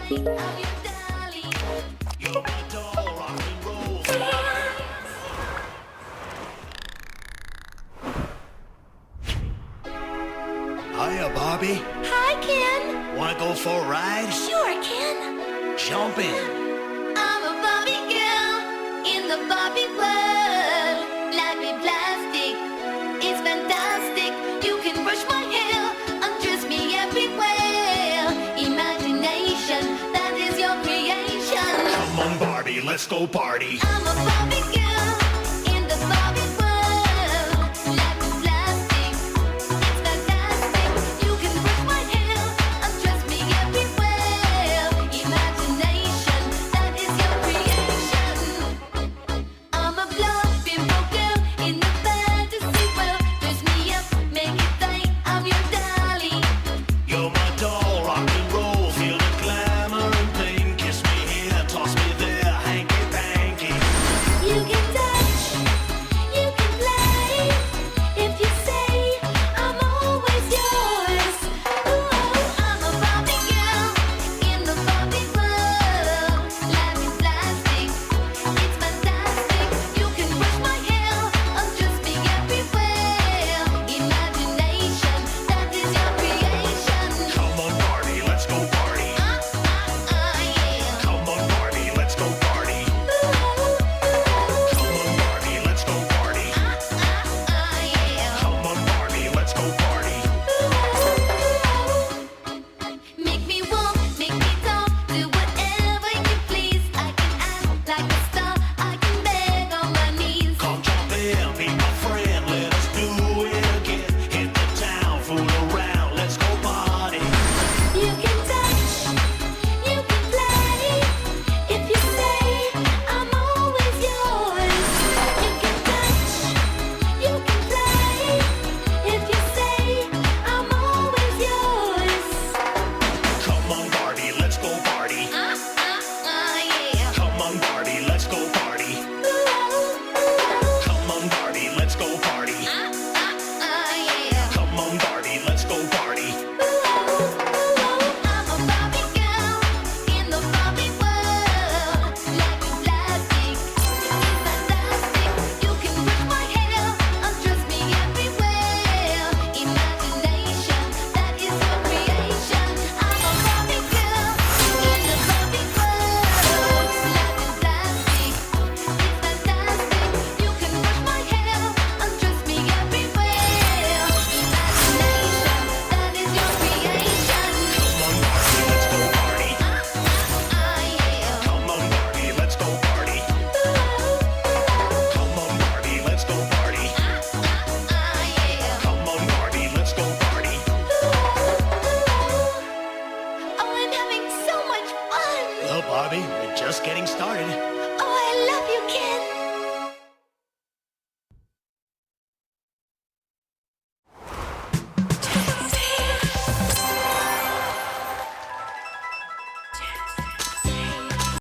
You're my doll, rock and roll. Hiya, Barbie. Hi, Ken. Wanna go for a ride? Sure, Ken. Jump in. I'm a Barbie girl in the Barbie world. Life in plastic is fantastic. You can brush my hair, undress me everywhere. Imagination, that is your creation. Come on, Barbie, let's go party. I'm a Barbie girl in the Barbie world. Life in plastic, it's fantastic. You can brush my hair, undress me everywhere. Imagination, that is your creation. I'm a fluffy girl in the fantasy world. Dress me up, make it tight. I'm your dolly. You're my doll, rock and roll. Feel the glamour and pain. Kiss me here, toss me there, hanky panky. You can touch, you can play. If you say I'm always yours. Ooh, I'm a Barbie girl in the Barbie world. Life is plastic, it's fantastic. You can brush my hair, undress me everywhere. Imagination, that is your creation. Come on, Barbie, let's go party. Yeah. Come on, Barbie, let's go party. Come on, Barbie, let's go party. Yeah. Come on, Barbie, let's go party. Make me walk, make me talk, do whatever you please. I can act like a star, I can beg on my knees. Come jump in, be my friend, let us do it again. Hit the town, fool around, let's go party. You can touch, you can play. If you say I'm always yours. You can touch, you can play. If you say I'm always yours. Come on, Barbie, let's go party. Yeah. Come on, Barbie, let's go party. Come on, Barbie, let's go party. Yeah. Come on, Barbie, let's go party. I'm a Barbie girl in the Barbie world. Life is plastic, it's fantastic. You can brush my hair, undress me everywhere. Imagination, that is your creation. I'm a Barbie girl in the Barbie world. Life is plastic, it's fantastic. You can brush my hair, undress me everywhere. Imagination, that is your creation. Come on, Barbie, let's go party. Come on, Barbie, let's go party. Come on, Barbie, let's go party. Oh, I'm having so much fun! Well, Barbie, we're just getting started.